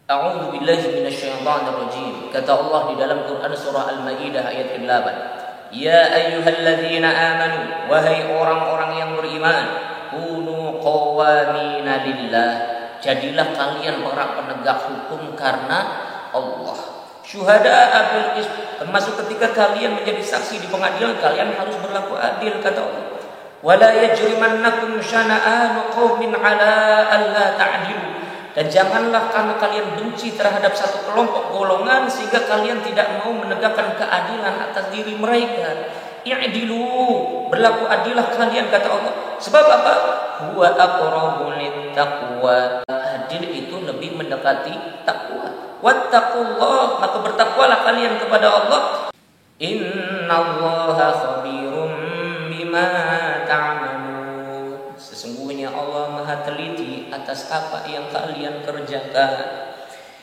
A'udzu billahi minasyaitonir rajim. Kata Allah di dalam Quran surah Al-Maidah ayat ke-8. Ya ayyuhalladzina amanu, wahai orang-orang yang beriman, kunu qawamina lillah. Jadilah kalian para penegak hukum karena Allah. Syuhada'a bil qist, termasuk ketika kalian menjadi saksi di pengadilan, kalian harus berlaku adil, kata Allah. Wala yajrimannakum syana'anu qaumin 'ala alla ta'dilu. Dan janganlah karena kalian benci terhadap satu kelompok golongan sehingga kalian tidak mau menegakkan keadilan atas diri mereka. I'dilu, berlaku adillah kalian, kata Allah. Sebab apa? Huwa aqrabu littaqwa. Adil itu lebih mendekati takwa. Wattaqullah, maka bertakwalah kalian kepada Allah. Innallaha khabirum bima ta'malun. Sesungguhnya Allah Maha teliti atas apa yang kalian kerjakan.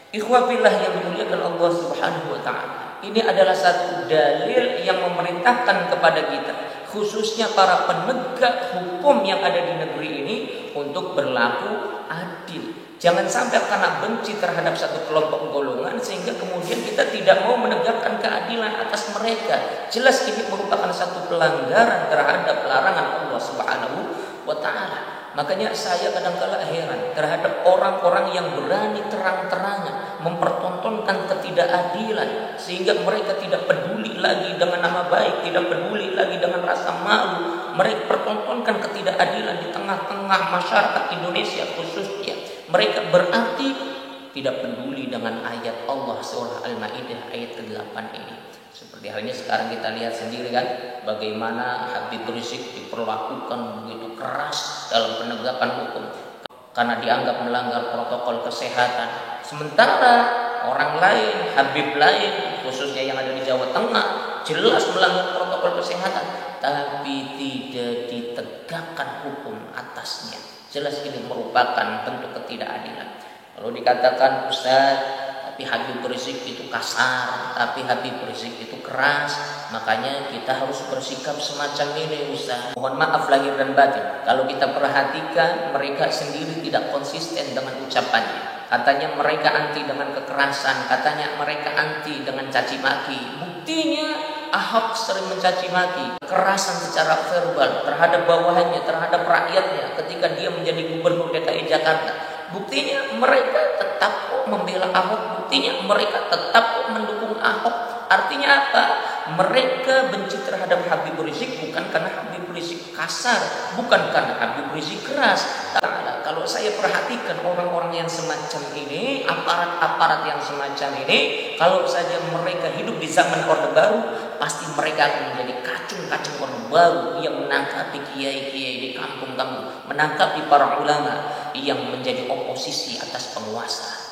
Ikhwah fillah yang dimuliakan Allah Subhanahu wa taala. Ini adalah satu dalil yang memerintahkan kepada kita, khususnya para penegak hukum yang ada di negeri ini, untuk berlaku adil. Jangan sampai karena benci terhadap satu kelompok golongan sehingga kemudian kita tidak mau menegakkan keadilan atas mereka. Jelas ini merupakan satu pelanggaran terhadap larangan Allah Subhanahu wa taala. Makanya saya kadang-kala heran terhadap orang-orang yang berani terang-terangan mempertontonkan ketidakadilan, sehingga mereka tidak peduli lagi dengan nama baik, tidak peduli lagi dengan rasa malu. Mereka pertontonkan ketidakadilan di tengah-tengah masyarakat Indonesia khususnya. Mereka berarti tidak peduli dengan ayat Allah surah Al-Maidah ayat ke-8 ini. Seperti halnya sekarang kita lihat sendiri kan, bagaimana Habib Rizik diperlakukan begitu keras dalam penegakan hukum karena dianggap melanggar protokol kesehatan. Sementara orang lain, Habib lain, khususnya yang ada di Jawa Tengah, jelas melanggar protokol kesehatan, tapi tidak ditegakkan hukum atasnya. Jelas ini merupakan bentuk ketidakadilan. Kalau dikatakan Ustaz, tapi Habib Rizik itu kasar, tapi Habib Rizik itu keras, makanya kita harus bersikap semacam ini, Ustaz. Mohon maaf lahir dan batin, kalau kita perhatikan mereka sendiri tidak konsisten dengan ucapannya. Katanya mereka anti dengan kekerasan, katanya mereka anti dengan caci maki. Buktinya Ahok sering mencaci maki, kekerasan secara verbal terhadap bawahannya, terhadap rakyatnya ketika dia menjadi gubernur DKI Jakarta. Buktinya mereka tetap membela Ahok, buktinya mereka tetap mendukung Ahok. Artinya apa? Mereka benci terhadap Habib Rizik bukan karena Habib Rizik kasar, bukan karena Habib Rizik keras. Kalau saya perhatikan orang-orang yang semacam ini, aparat-aparat yang semacam ini, kalau saja mereka hidup di zaman Orde Baru, pasti mereka akan menjadi kacung-kacung Orde Baru yang menangkapi kiai-kiai di kampung-kampung, menangkapi para ulama yang menjadi oposisi atas penguasa.